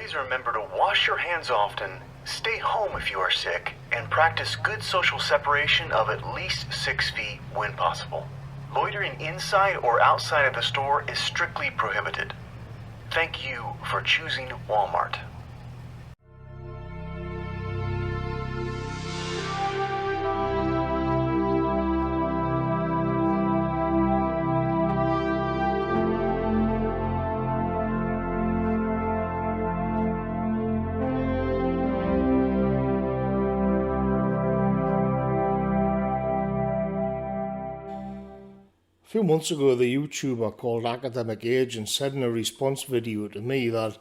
Please remember to wash your hands often, stay home if you are sick, and practice good social separation of at least 6 feet when possible. Loitering inside or outside of the store is strictly prohibited. Thank you for choosing Walmart. A few months ago, the YouTuber called Academic Agent said in a response video to me that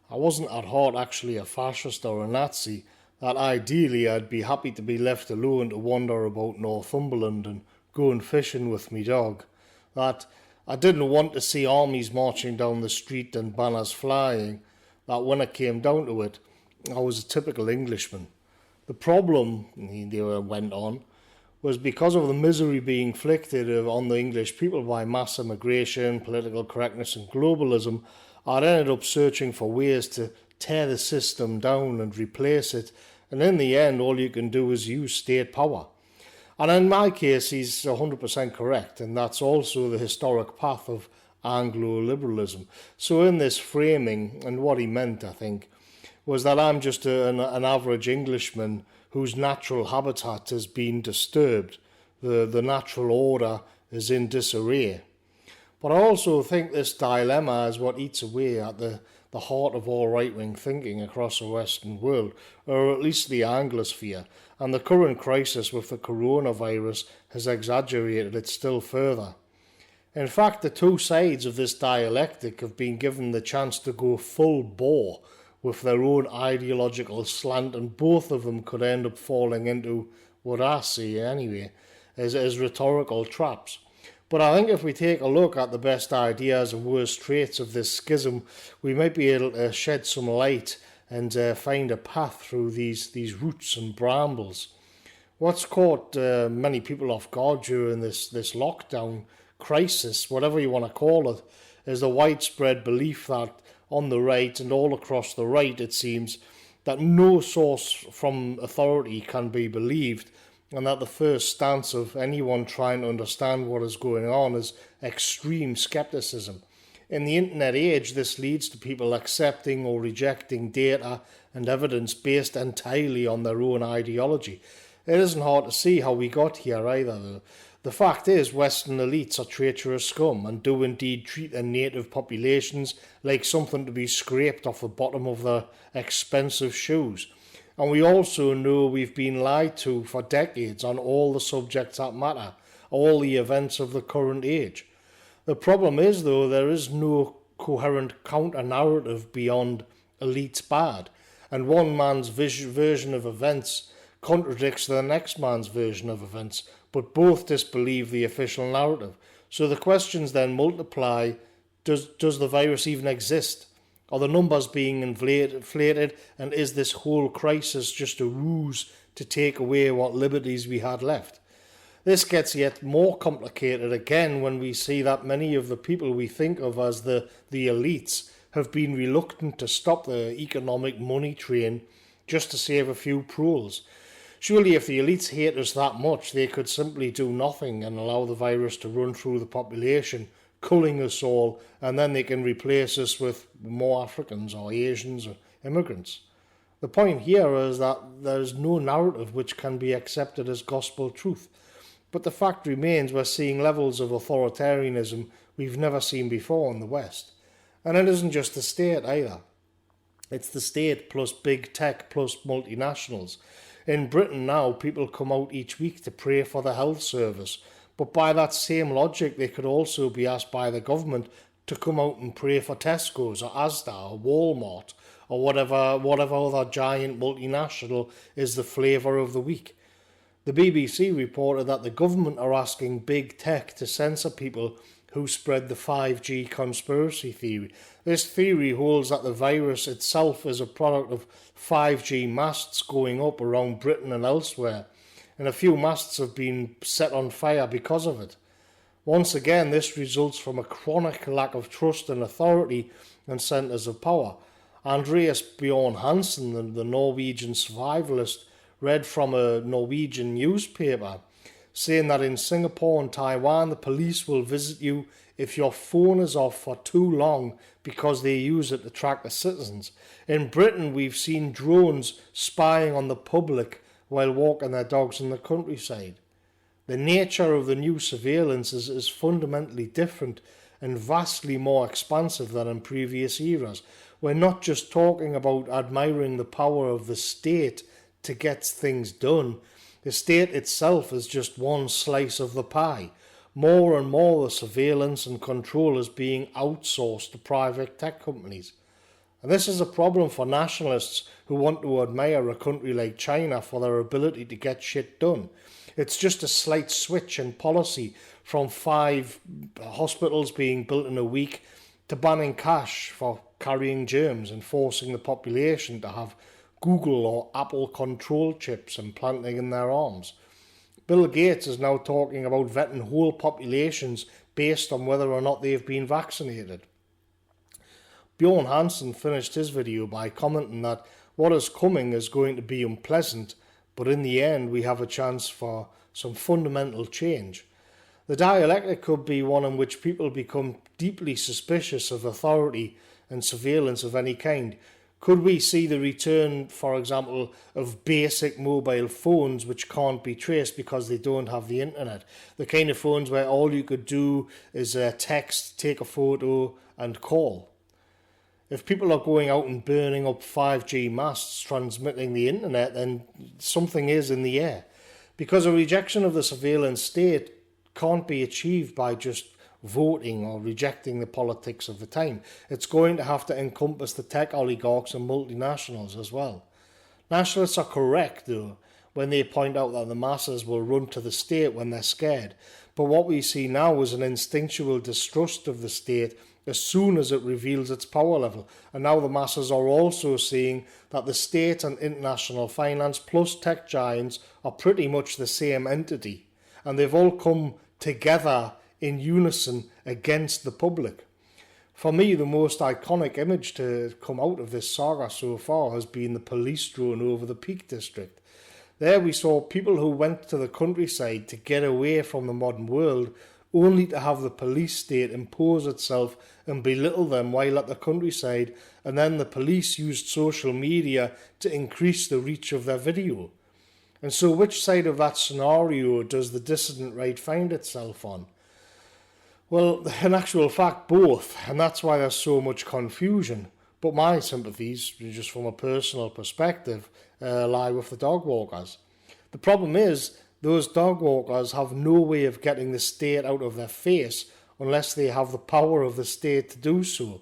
I wasn't at heart actually a fascist or a Nazi, that ideally I'd be happy to be left alone to wander about Northumberland and going fishing with me dog, that I didn't want to see armies marching down the street and banners flying, that when it came down to it, I was a typical Englishman. The problem, he went on, was because of the misery being inflicted on the English people by mass immigration, political correctness and globalism, I'd ended up searching for ways to tear the system down and replace it, and in the end all you can do is use state power. And in my case he's 100% correct, and that's also the historic path of Anglo-liberalism. So in this framing, and what he meant I think, was that I'm just an average Englishman whose natural habitat has been disturbed. The natural order is in disarray. But I also think this dilemma is what eats away at the heart of all right-wing thinking across the Western world, or at least the Anglosphere, and the current crisis with the coronavirus has exaggerated it still further. In fact, the two sides of this dialectic have been given the chance to go full bore with their own ideological slant, and both of them could end up falling into what I see anyway as rhetorical traps. But I think if we take a look at the best ideas and worst traits of this schism, we might be able to shed some light and find a path through these roots and brambles. What's caught many people off guard during this lockdown crisis, whatever you want to call it, is the widespread belief that on the right and all across the right, it seems, that no source from authority can be believed, and that the first stance of anyone trying to understand what is going on is extreme skepticism. In the internet age, this leads to people accepting or rejecting data and evidence based entirely on their own ideology. It isn't hard to see how we got here either, though. The fact is, Western elites are traitorous scum and do indeed treat their native populations like something to be scraped off the bottom of their expensive shoes. And we also know we've been lied to for decades on all the subjects that matter, all the events of the current age. The problem is, though, there is no coherent counter-narrative beyond elites bad, and one man's version of events contradicts the next man's version of events, but both disbelieve the official narrative. So the questions then multiply. Does the virus even exist? Are the numbers being inflated? And is this whole crisis just a ruse to take away what liberties we had left? This gets yet more complicated again when we see that many of the people we think of as the elites have been reluctant to stop the economic money train just to save a few proles. Surely if the elites hate us that much, they could simply do nothing and allow the virus to run through the population, culling us all, and then they can replace us with more Africans or Asians or immigrants. The point here is that there is no narrative which can be accepted as gospel truth. But the fact remains we're seeing levels of authoritarianism we've never seen before in the West. And it isn't just the state either. It's the state plus big tech plus multinationals. In Britain now, people come out each week to pray for the health service, but by that same logic, they could also be asked by the government to come out and pray for Tesco's or Asda or Walmart or whatever other giant multinational is the flavour of the week. The BBC reported that the government are asking big tech to censor people who spread the 5G conspiracy theory. This theory holds that the virus itself is a product of 5G masts going up around Britain and elsewhere, and a few masts have been set on fire because of it. Once again, this results from a chronic lack of trust in authority and centres of power. Andreas Bjorn Hansen, the Norwegian survivalist, read from a Norwegian newspaper saying that in Singapore and Taiwan the police will visit you if your phone is off for too long because they use it to track the citizens. In Britain we've seen drones spying on the public while walking their dogs in the countryside. The nature of the new surveillance is fundamentally different and vastly more expansive than in previous eras. We're not just talking about admiring the power of the state to get things done. The state itself is just one slice of the pie. More and more the surveillance and control is being outsourced to private tech companies. And this is a problem for nationalists who want to admire a country like China for their ability to get shit done. It's just a slight switch in policy from 5 hospitals being built in a week to banning cash for carrying germs and forcing the population to have Google or Apple control chips implanted in their arms. Bill Gates is now talking about vetting whole populations based on whether or not they've been vaccinated. Bjorn Hansen finished his video by commenting that what is coming is going to be unpleasant, but in the end we have a chance for some fundamental change. The dialectic could be one in which people become deeply suspicious of authority and surveillance of any kind. Could we see the return, for example, of basic mobile phones which can't be traced because they don't have the internet? The kind of phones where all you could do is text, take a photo and call. If people are going out and burning up 5G masts transmitting the internet, then something is in the air. Because a rejection of the surveillance state can't be achieved by just voting or rejecting the politics of the time. It's going to have to encompass the tech oligarchs and multinationals as well. Nationalists are correct, though, when they point out that the masses will run to the state when they're scared. But what we see now is an instinctual distrust of the state as soon as it reveals its power level. And now the masses are also seeing that the state and international finance plus tech giants are pretty much the same entity. And they've all come together in unison against the public. For me, the most iconic image to come out of this saga so far has been the police drone over the Peak District. There we saw people who went to the countryside to get away from the modern world, only to have the police state impose itself and belittle them while at the countryside, and then the police used social media to increase the reach of their video. And so which side of that scenario does the dissident right find itself on? Well, in actual fact, both, and that's why there's so much confusion. But my sympathies, just from a personal perspective, lie with the dog walkers. The problem is, those dog walkers have no way of getting the state out of their face unless they have the power of the state to do so.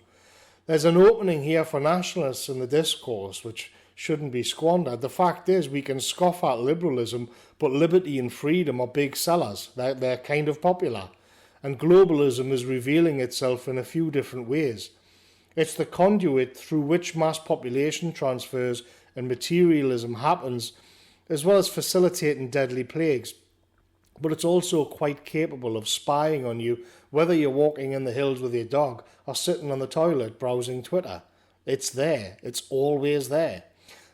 There's an opening here for nationalists in the discourse which shouldn't be squandered. The fact is, we can scoff at liberalism, but liberty and freedom are big sellers. They're kind of popular. And globalism is revealing itself in a few different ways. It's the conduit through which mass population transfers and materialism happens, as well as facilitating deadly plagues. But it's also quite capable of spying on you, whether you're walking in the hills with your dog or sitting on the toilet browsing Twitter. It's there. It's always there.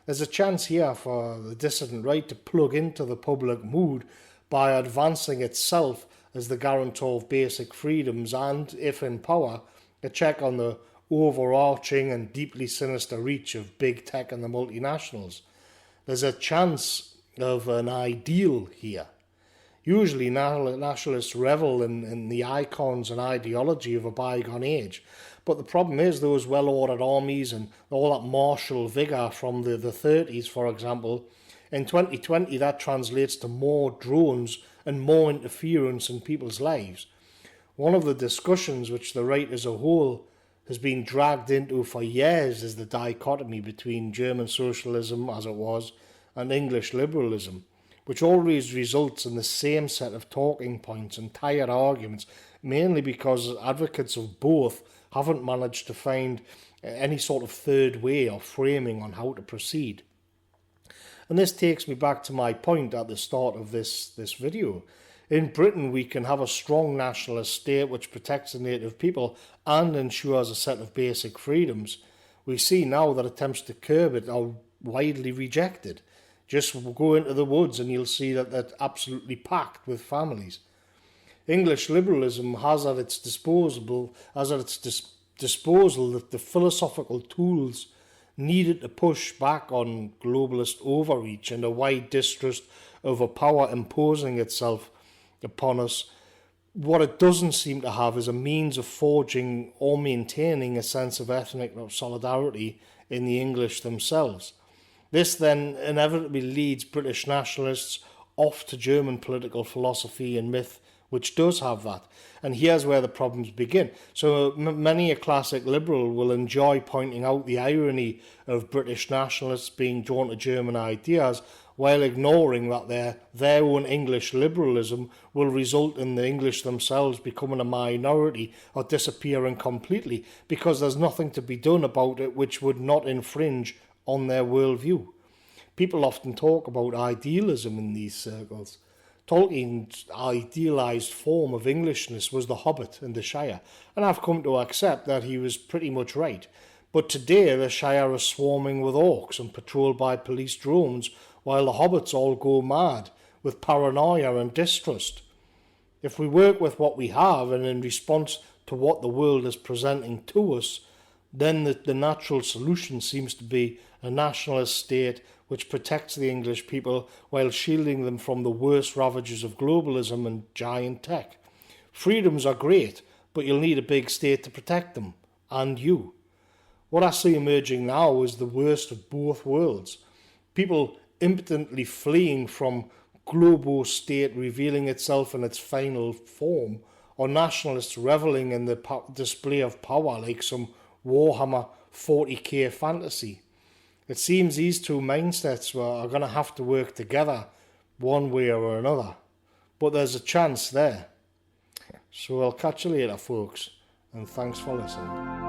There's a chance here for the dissident right to plug into the public mood by advancing itself as the guarantor of basic freedoms and, if in power, a check on the overarching and deeply sinister reach of big tech and the multinationals. There's a chance of an ideal here. Usually nationalists revel in the icons and ideology of a bygone age, but the problem is those well-ordered armies and all that martial vigour from the 30s, for example, in 2020 that translates to more drones and more interference in people's lives. One of the discussions which the right as a whole has been dragged into for years is the dichotomy between German socialism, as it was, and English liberalism, which always results in the same set of talking points and tired arguments, mainly because advocates of both haven't managed to find any sort of third way or framing on how to proceed. And this takes me back to my point at the start of this video. In Britain, we can have a strong nationalist state which protects the native people and ensures a set of basic freedoms, we see now that attempts to curb it are widely rejected. Just go into the woods and you'll see that they're absolutely packed with families. English liberalism has at its disposal that the philosophical tools needed to push back on globalist overreach and a wide distrust of a power imposing itself upon us. What it doesn't seem to have is a means of forging or maintaining a sense of ethnic solidarity in the English themselves. This then inevitably leads British nationalists off to German political philosophy and myth, which does have that. And here's where the problems begin. So many a classic liberal will enjoy pointing out the irony of British nationalists being drawn to German ideas, while ignoring that their own English liberalism will result in the English themselves becoming a minority or disappearing completely, because there's nothing to be done about it which would not infringe on their worldview. People often talk about idealism in these circles. Tolkien's idealised form of Englishness was the Hobbit and the Shire, and I've come to accept that he was pretty much right. But today the Shire is swarming with orcs and patrolled by police drones, while the hobbits all go mad with paranoia and distrust. If we work with what we have and in response to what the world is presenting to us, then the natural solution seems to be a nationalist state which protects the English people while shielding them from the worst ravages of globalism and giant tech. Freedoms are great, but you'll need a big state to protect them, and you. What I see emerging now is the worst of both worlds. People impotently fleeing from globo state revealing itself in its final form, or nationalists revelling in the display of power like some Warhammer 40k fantasy. It seems these two mindsets are going to have to work together one way or another. But there's a chance there. So I'll catch you later, folks, and thanks for listening.